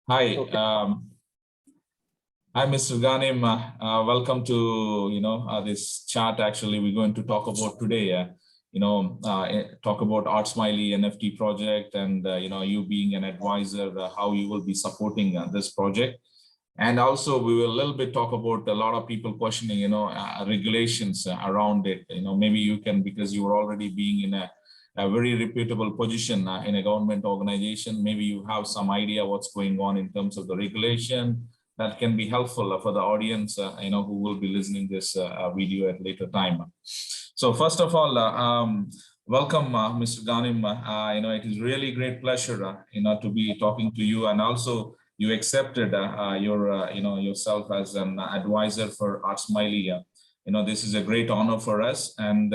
Hi, Okay. hi, Mr. Ghanim. Welcome to this chat. Actually, we're going to talk about today. Talk about ArtSmiley NFT project, and you being an advisor, how you will be supporting this project. And also, we will a little bit talk about a lot of people questioning, regulations around it. Maybe you can, because you are already being in a very reputable position in a government organization. Maybe you have some idea what's going on in terms of the regulation that can be helpful for the audience, who will be listening this video at later time. So first of all, welcome, Mr. Ghanim. It is really great pleasure, to be talking to you, and also you accepted yourself as an advisor for ArtSmiley. This is a great honor for us, and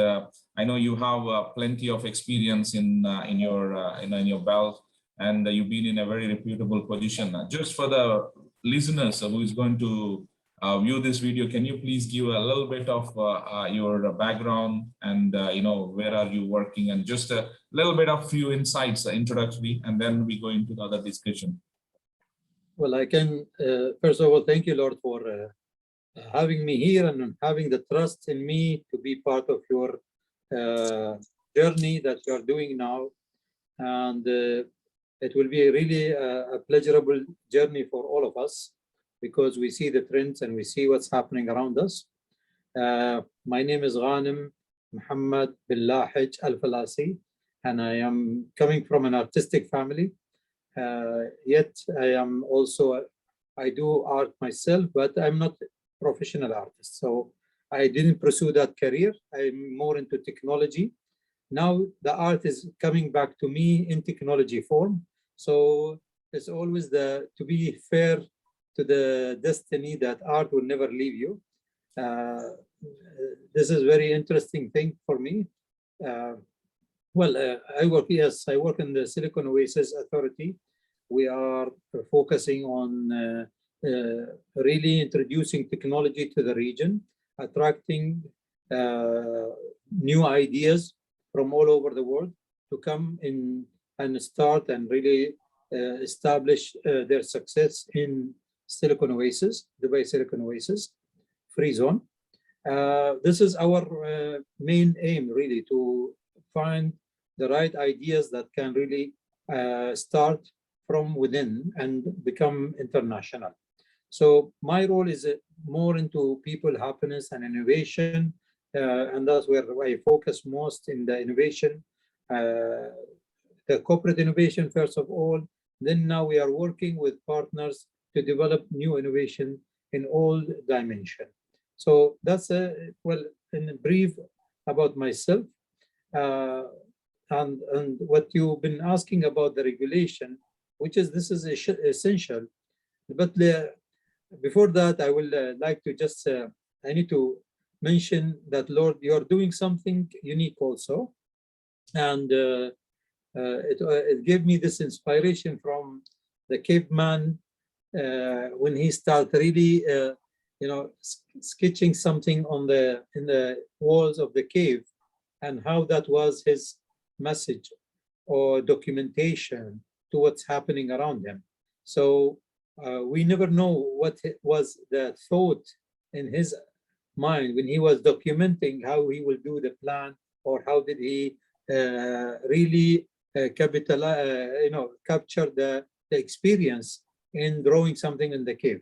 I know you have plenty of experience in your belt, and you've been in a very reputable position. Just for the listeners who is going to view this video, can you please give a little bit of your background and where are you working, and just a little bit of few insights introductory, and then we go into the other discussion. Well, I can first of all thank you, Lord, for having me here and having the trust in me to be part of your journey that you are doing now. And it will be really a pleasurable journey for all of us, because we see the trends and we see what's happening around us. My name is Ghanim Muhammad Alfalasi, and I am coming from an artistic family. Yet I do art myself, but I'm not a professional artist. So I didn't pursue that career. I'm more into technology. Now the art is coming back to me in technology form. So it's always to be fair to the destiny that art will never leave you. This is very interesting thing for me. I work in the Silicon Oasis Authority. We are focusing on really introducing technology to the region, attracting new ideas from all over the world to come in and start and really establish their success in Silicon Oasis, Dubai Silicon Oasis, free zone. This is our main aim, really, to find the right ideas that can really start from within and become international. So my role is more into people happiness and innovation, and that's where I focus most in the innovation, the corporate innovation first of all. Then now we are working with partners to develop new innovation in all dimensions. So that's well, in brief about myself. And what you've been asking about the regulation, this is essential. But before that, I will like to just, I need to mention that, Lord, you're doing something unique also. And it gave me this inspiration from the caveman when he started really, sketching something in the walls of the cave, and how that was his message or documentation to what's happening around him. So we never know what was the thought in his mind when he was documenting how he will do the plan, or how did he really capture the experience in drawing something in the cave.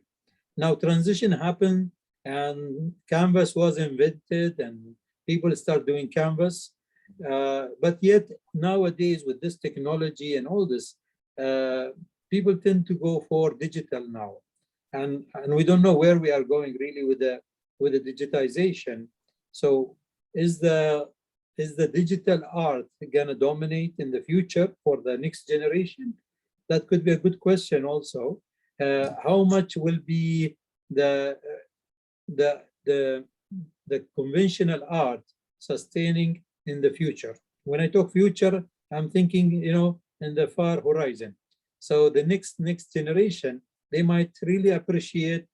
Now transition happened and canvas was invented and people start doing canvas. But yet nowadays with this technology and all this, people tend to go for digital now. And we don't know where we are going really with the digitization. So is the digital art gonna dominate in the future for the next generation? That could be a good question also. How much will be the conventional art sustaining in the future? When I talk future, I'm thinking, in the far horizon. So the next generation, they might really appreciate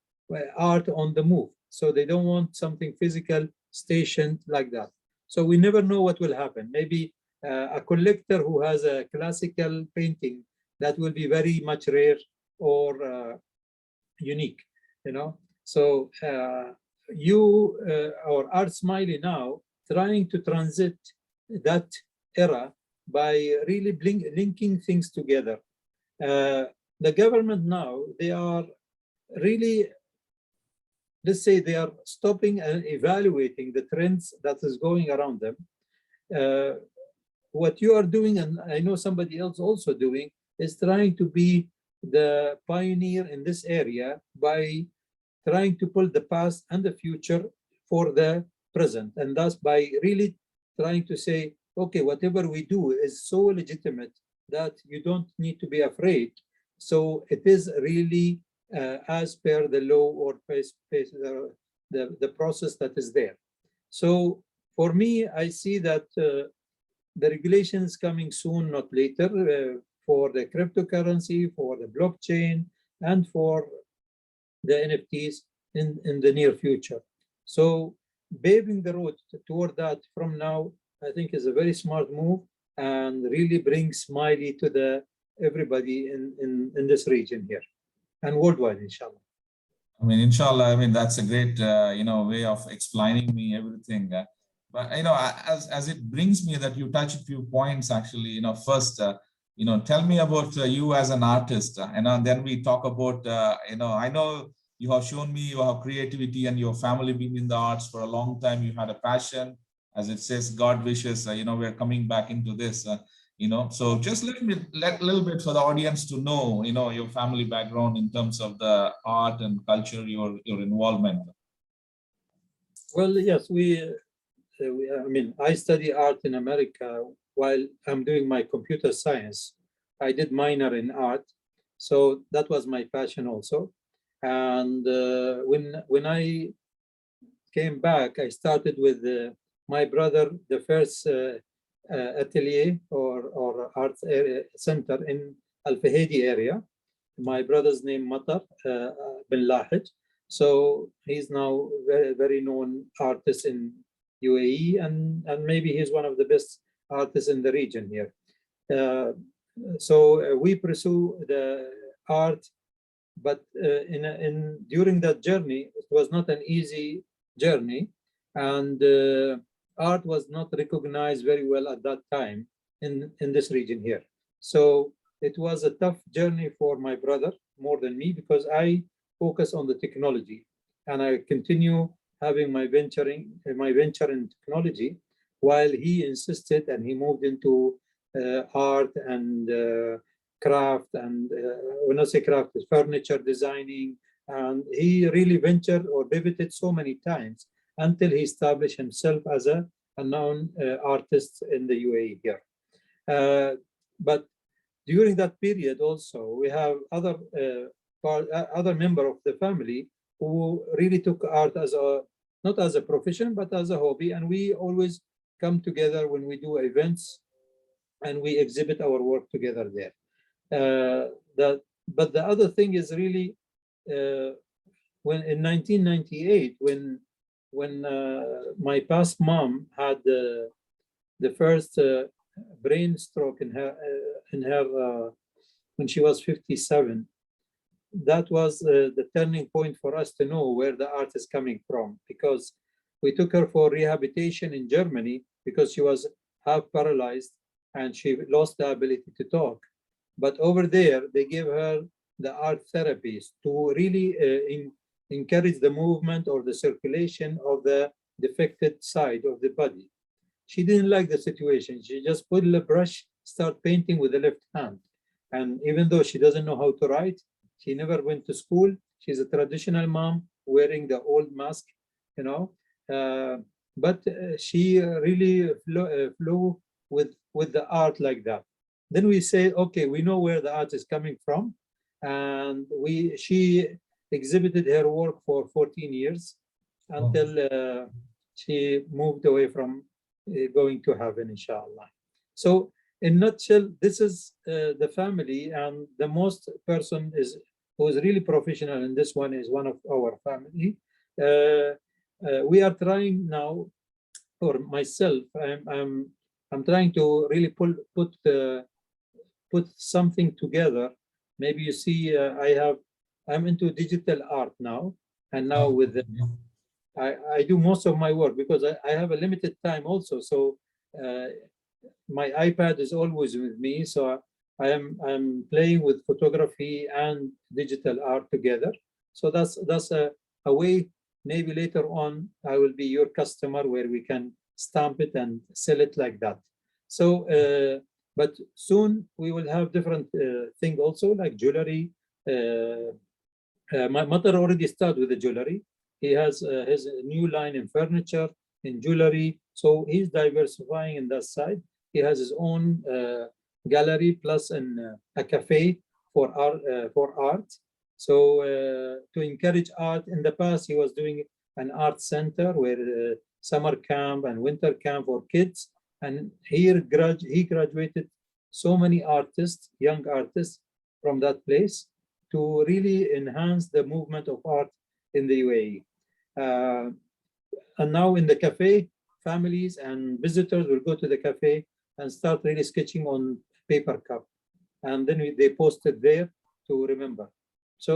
art on the move. So they don't want something physical stationed like that. So we never know what will happen. Maybe a collector who has a classical painting that will be very much rare, or unique, you know. So you or ArtSmiley now trying to transit that era by really linking things together. The government now, they are really, let's say, they are stopping and evaluating the trends that is going around them. What you are doing, and I know somebody else also doing, is trying to be the pioneer in this area by trying to pull the past and the future for the present. And thus by really trying to say, okay, whatever we do is so legitimate that you don't need to be afraid. So it is really as per the law or the process that is there. So for me, I see that the regulations coming soon, not later, for the cryptocurrency, for the blockchain, and for the NFTs in the near future. So paving the road toward that from now, I think, is a very smart move and really brings Smiley to the everybody in this region here and worldwide, inshallah. I mean, inshallah, I mean, that's a great, way of explaining me everything. But, as it brings me that you touch a few points, actually, first, tell me about you as an artist, and then we talk about, I know you have shown me you have creativity and your family been in the arts for a long time. You had a passion, as it says, God wishes, we're coming back into this, so just let a little bit for the audience to know, your family background in terms of the art and culture, your involvement. Well, yes, I mean, I study art in America while I'm doing my computer science. I did minor in art, so that was my passion also. And when I came back, I started with my brother, the first atelier or art center in Al Fahedi area. My brother's name Matar bin Lahij. So he's now very, very known artist in UAE, and maybe he's one of the best artists in the region here. So we pursue the art, but during that journey, it was not an easy journey, and art was not recognized very well at that time in this region here. So it was a tough journey for my brother more than me, because I focus on the technology and I continue having my venture in technology, while he insisted and he moved into art and craft, and when I say craft, is furniture designing, and he really ventured or pivoted so many times until he established himself as a known artist in the UAE here. But during that period also, we have other member of the family who really took art as not as a profession, but as a hobby. And we always come together when we do events and we exhibit our work together there. But the other thing is really, when in 1998, when my past mom had the first brain stroke in her when she was 57, that was the turning point for us to know where the art is coming from, because we took her for rehabilitation in Germany because she was half paralyzed and she lost the ability to talk. But over there, they gave her the art therapies to really encourage the movement or the circulation of the defected side of the body. She didn't like the situation. She just put a brush, start painting with the left hand. And even though she doesn't know how to write, she never went to school. She's a traditional mom wearing the old mask, but she really flew with the art like that. Then we say, okay, we know where the art is coming from. And she exhibited her work for 14 years until she moved away from going to heaven, inshallah. So in a nutshell, this is the family, and the most person who is really professional in this one is one of our family. We are trying now, or myself, I'm trying to really put something together maybe you see I'm into digital art now, and now Oh, with I do most of my work because I have a limited time also. So my iPad is always with me. So I'm playing with photography and digital art together. So that's a way. Maybe later on I will be your customer where we can stamp it and sell it like that. So, but soon we will have different thing also, like jewelry. My mother already started with the jewelry. He has his new line in furniture, in jewelry. So he's diversifying in that side. He has his own gallery plus a cafe for art. So to encourage art, in the past he was doing an art center where summer camp and winter camp for kids. And he graduated so many artists, young artists from that place to really enhance the movement of art in the UAE. And now in the cafe, families and visitors will go to the cafe and start really sketching on paper cup. And then they post it there to remember. So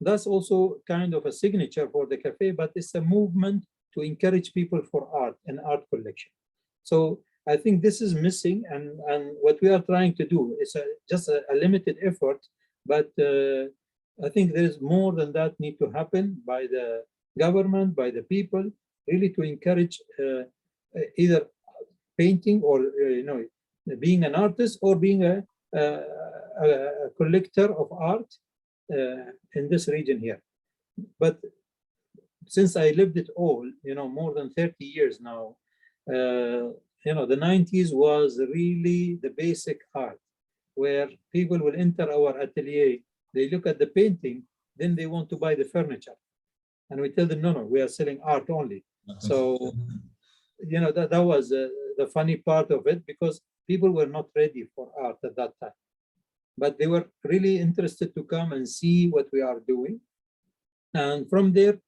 that's also kind of a signature for the cafe, but it's a movement to encourage people for art and art collection. So I think this is missing, and what we are trying to do is just a limited effort, but I think there is more than that need to happen by the government, by the people, really to encourage either painting or being an artist or being a collector of art in this region here. But since I lived it all, more than 30 years now, the 90s was really the basic art, where people will enter our atelier, they look at the painting, then they want to buy the furniture. And we tell them, no, we are selling art only. So, that was the funny part of it, because people were not ready for art at that time. But they were really interested to come and see what we are doing. And from there,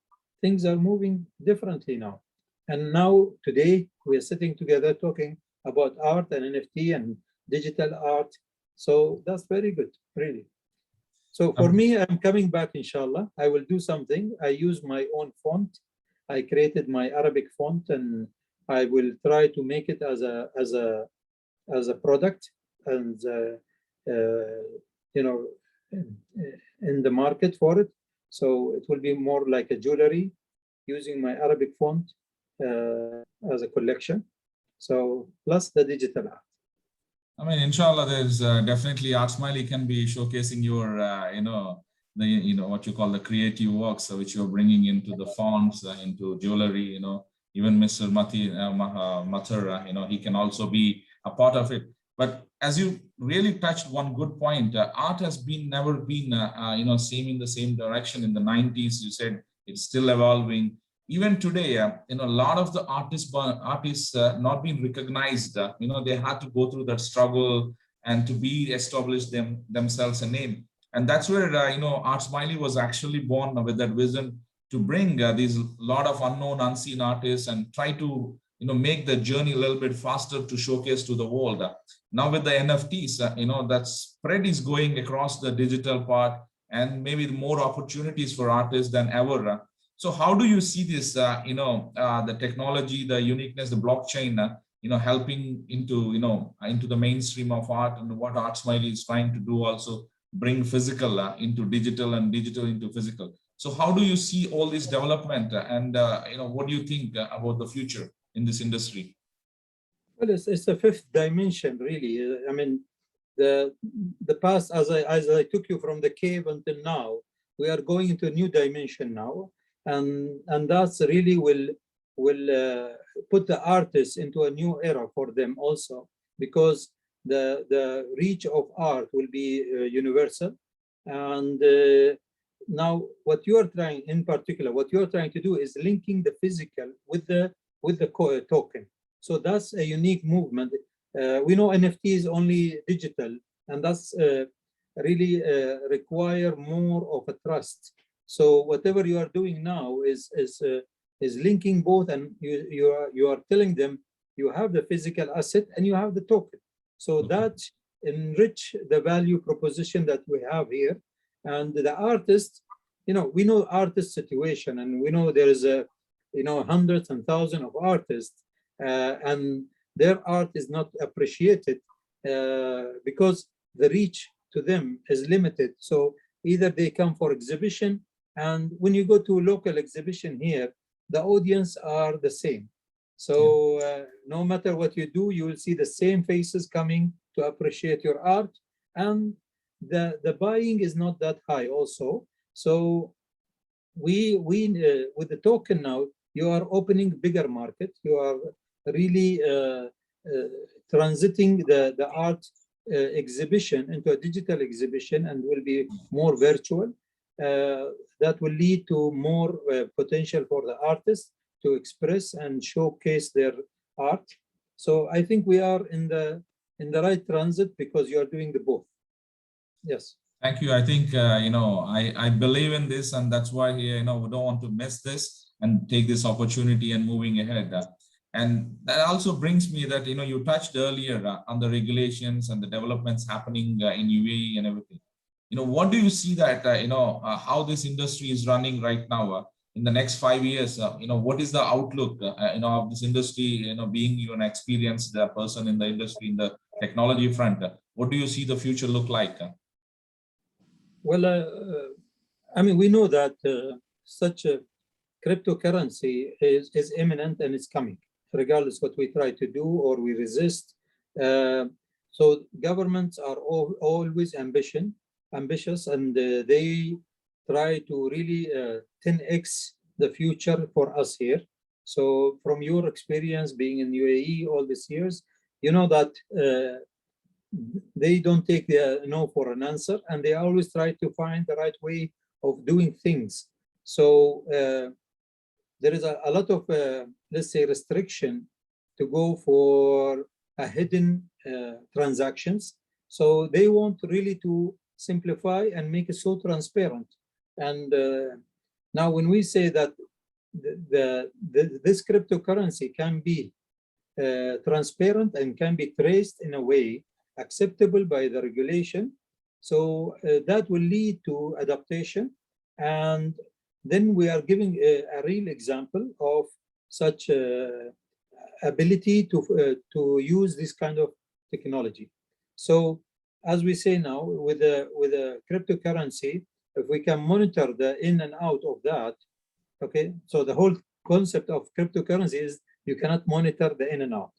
things are moving differently now. And now, today, we are sitting together talking about art and NFT and digital art. So that's very good, really. So for me, I'm coming back, inshallah. I will do something. I use my own font. I created my Arabic font, and I will try to make it as a product, and in the market for it. So it will be more like a jewelry using my Arabic font as a collection. So plus the digital art. I mean, inshallah, there's definitely ArtSmiley can be showcasing your, what you call the creative works, which you're bringing into the fonts, into jewelry, even Mr. Mathur, he can also be a part of it. But as you really touched one good point, art has never been, same in the same direction. In the 90s, you said it's still evolving. Even today, a lot of the artists not being recognized. They had to go through that struggle and to be established themselves a name. And that's where ArtSmiley was actually born with that vision to bring these lot of unknown, unseen artists and try to make the journey a little bit faster to showcase to the world. Now with the NFTs, that spread is going across the digital part, and maybe more opportunities for artists than ever. So how do you see this, the technology, the uniqueness, the blockchain, helping into the mainstream of art, and what ArtSmiley is trying to do also bring physical into digital and digital into physical. So how do you see all this development, and what do you think about the future in this industry? Well, it's a fifth dimension, really. I mean, the past, as I took you from the cave until now, we are going into a new dimension now. And that's really will put the artists into a new era for them also, because the reach of art will be universal. And now what you are trying, in particular, what you are trying to do is linking the physical with the token. So that's a unique movement. We know NFT is only digital, and that's really require more of a trust. So whatever you are doing now is linking both, and you are telling them you have the physical asset and you have the token. So that enrich the value proposition that we have here. And the artists, we know artist situation, and we know there is hundreds and thousands of artists, and their art is not appreciated because the reach to them is limited. So either they come for exhibition, and when you go to local exhibition here, the audience are the same. So no matter what you do, you will see the same faces coming to appreciate your art, and the buying is not that high also. So we with the token now, you are opening bigger market. You are really transiting the art exhibition into a digital exhibition, and will be more virtual. That will lead to more potential for the artists to express and showcase their art. So I think we are in the right transit, because you are doing the both. Yes. Thank you. I think, I believe in this, and that's why, we don't want to miss this and take this opportunity and moving ahead. And that also brings me that, you touched earlier on the regulations and the developments happening in UAE and everything. What do you see that, how this industry is running right now in the next 5 years? What is the outlook, of this industry, being an experienced person in the industry, in the technology front? What do you see the future look like? Well, I mean, we know that such a cryptocurrency is imminent, and it's coming, regardless what we try to do or we resist. So governments are always ambitious, and they try to really 10x the future for us here. So from your experience being in UAE all these years, you know that they don't take the no for an answer, and they always try to find the right way of doing things. So there is a lot of, let's say, restriction to go for a hidden transactions. So they want really to simplify and make it so transparent. And now when we say that this cryptocurrency can be transparent and can be traced in a way acceptable by the regulation, so that will lead to adaptation. And then we are giving a real example of such ability to use this kind of technology. So as we say now, with a cryptocurrency, if we can monitor the in and out of that, okay, so the whole concept of cryptocurrency is you cannot monitor the in and out.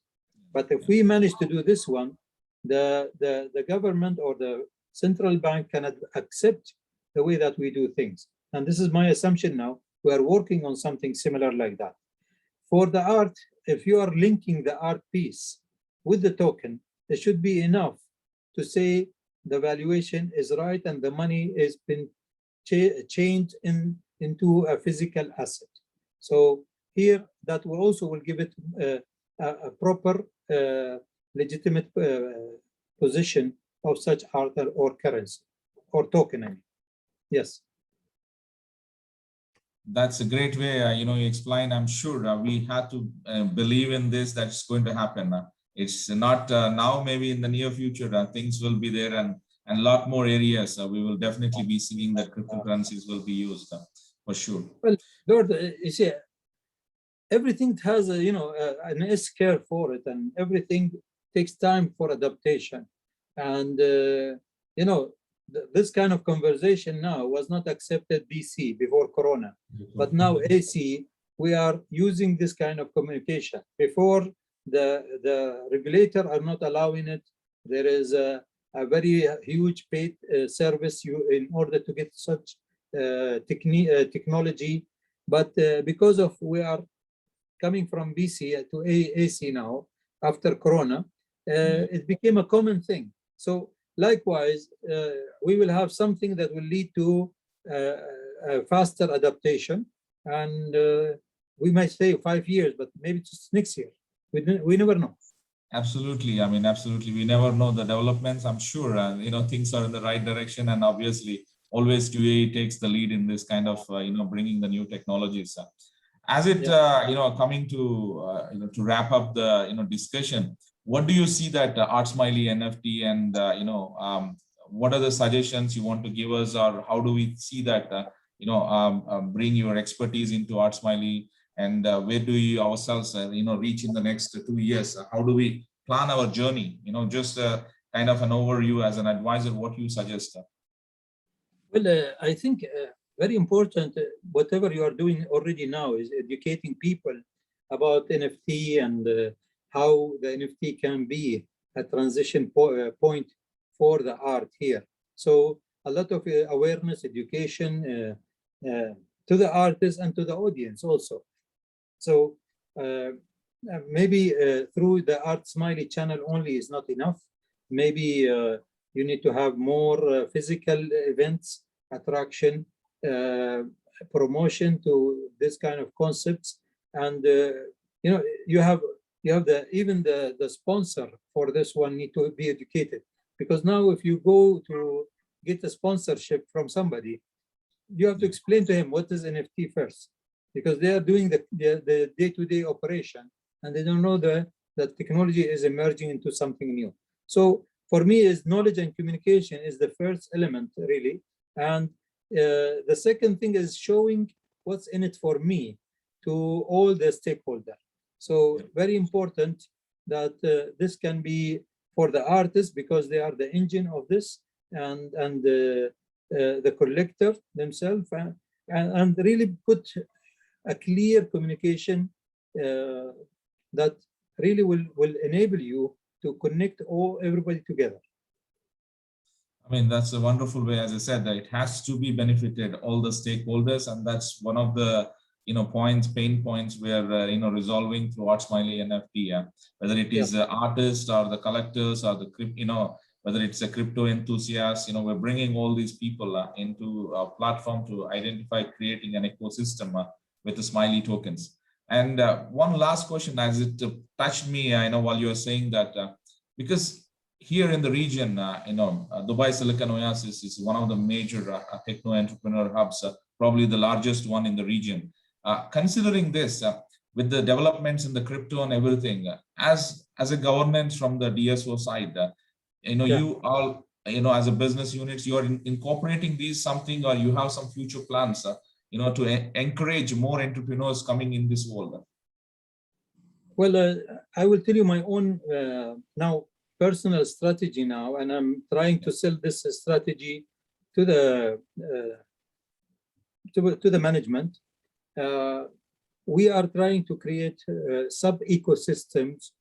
But if we manage to do this one, the government or the central bank cannot accept the way that we do things. And this is my assumption now. We are working on something similar like that. For the art, if you are linking the art piece with the token, there should be enough to say the valuation is right and the money has been changed into a physical asset. So here, that will also give it a proper legitimate position of such art or currency or token. I mean. Yes. That's a great way, you explain. I'm sure we had to believe in this, that's going to happen. It's not now, maybe in the near future, things will be there, and a lot more areas we will definitely be seeing that cryptocurrencies will be used for sure. Well, Lord, you see, everything has a, an S-curve for it, and everything takes time for adaptation. And, this kind of conversation now was not accepted BC, before Corona, but now AC, we are using this kind of communication. Before, the regulator are not allowing it. There is a very huge paid service in order to get such technology. But because of we are coming from BC to AC now, after Corona, it became a common thing. So likewise, we will have something that will lead to a faster adaptation. And we might say 5 years, but maybe just next year. We never know. Absolutely. I mean, absolutely. We never know the developments. I'm sure, things are in the right direction. And obviously, always UAE takes the lead in this kind of, bringing the new technologies. As it, coming to, to wrap up the, discussion, what do you see that ArtSmiley NFT, and what are the suggestions you want to give us, or how do we see that bring your expertise into ArtSmiley, and where do you ourselves reach in the next 2 years? How do we plan our journey? Just kind of an overview as an advisor, what you suggest. Well, I think very important, whatever you are doing already now is educating people about NFT and how the NFT can be a transition point for the art here. So a lot of awareness, education to the artists and to the audience also. So maybe through the ArtSmiley channel only is not enough. Maybe you need to have more physical events, attraction, promotion to this kind of concepts. And you have even the sponsor for this one need to be educated, because now if you go to get a sponsorship from somebody, you have to explain to him what is NFT first, because they are doing the day-to-day operation and they don't know that technology is emerging into something new. So for me, is knowledge and communication is the first element really, and the second thing is showing what's in it for me to all the stakeholders. So very important that this can be for the artists, because they are the engine of this, and the collector themselves, and really put a clear communication that really will enable you to connect everybody together. I mean, that's a wonderful way. As I said, that it has to be benefited all the stakeholders, and that's one of the pain points where resolving through ArtSmiley NFT. Whether it is the artists or the collectors or the whether it's a crypto enthusiast, we're bringing all these people into a platform to identify creating an ecosystem with the Smiley tokens. And one last question, as it touched me, while you were saying that, because here in the region, Dubai Silicon Oasis is one of the major techno entrepreneur hubs, probably the largest one in the region. Considering this, with the developments in the crypto and everything, as a governance from the DSO side, you all, as a business units, you are incorporating these something, or you have some future plans, to encourage more entrepreneurs coming in this world? Well, I will tell you my own now personal strategy now, and I'm trying to sell this strategy to the management. We are trying to create sub ecosystems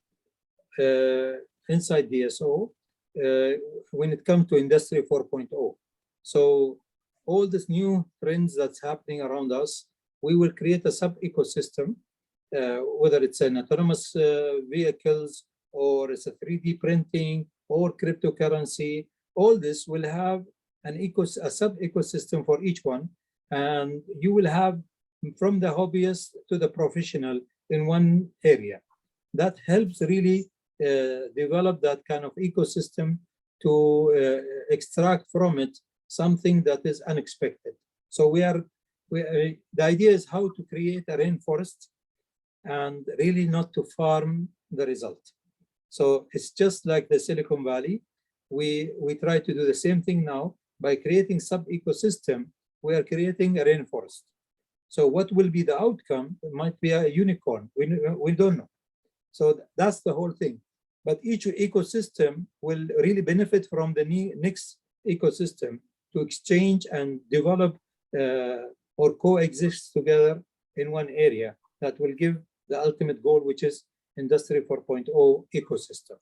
inside DSO when it comes to Industry 4.0. So all these new trends that's happening around us, we will create a sub ecosystem, whether it's an autonomous vehicles, or it's a 3D printing, or cryptocurrency. All this will have a sub ecosystem for each one, and you will have from the hobbyist to the professional in one area. That helps really develop that kind of ecosystem to extract from it something that is unexpected. So the idea is how to create a rainforest and really not to farm the result. So it's just like the Silicon Valley. We try to do the same thing now by creating sub-ecosystem. We are creating a rainforest. So what will be the outcome? It might be a unicorn. We don't know. So that's the whole thing. But each ecosystem will really benefit from the next ecosystem to exchange and develop or coexist together in one area that will give the ultimate goal, which is Industry 4.0 ecosystem.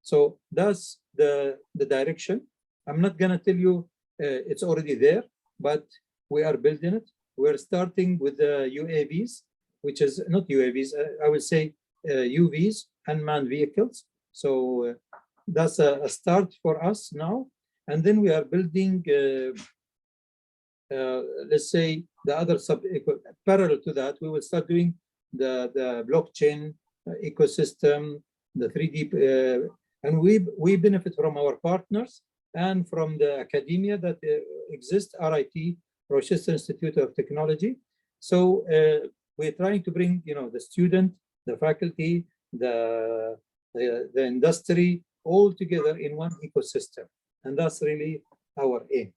So that's the direction. I'm not going to tell you it's already there, but we are building it. We're starting with the UAVs, which is not UAVs, I would say UVs, unmanned vehicles. So that's a start for us now. And then we are building, let's say, the other parallel to that, we will start doing the blockchain ecosystem, the 3D, and we benefit from our partners and from the academia that exists, RIT, Rochester Institute of Technology. So we're trying to bring, the student, the faculty, the the industry all together in one ecosystem. And that's really our aim.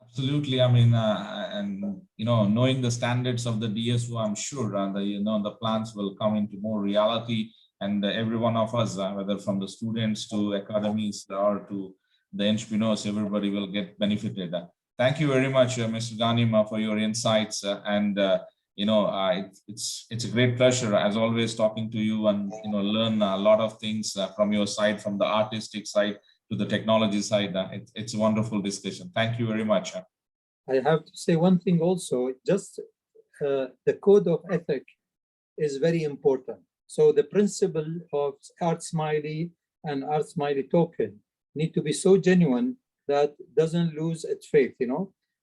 Absolutely. I mean, and knowing the standards of the DSO, I'm sure the plans will come into more reality, and every one of us, whether from the students to academies or to the entrepreneurs, everybody will get benefited. Thank you very much, Mr. Ghanim, for your insights, it's a great pleasure as always talking to you, and learn a lot of things from your side, from the artistic side to the technology side. It's a wonderful discussion. Thank you very much. I have to say one thing also, just the code of ethics is very important. So the principle of ArtSmiley and ArtSmiley token need to be so genuine that doesn't lose its faith,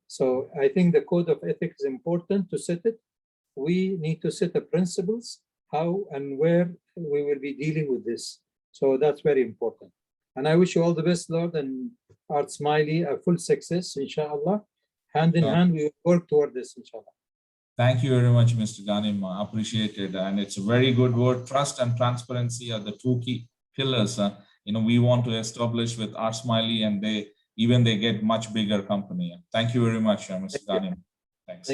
So I think the code of ethics is important to set it. We need to set the principles, how and where we will be dealing with this. So that's very important. And I wish you all the best, Lord, and ArtSmiley a full success, inshallah. Hand in hand, we will work toward this, inshallah. Thank you very much, Mr. Ghanim. Appreciate it. And it's a very good word. Trust and transparency are the two key pillars. We want to establish with ArtSmiley, and they get much bigger company. Thank you very much, Mr. Ghanim. Thanks.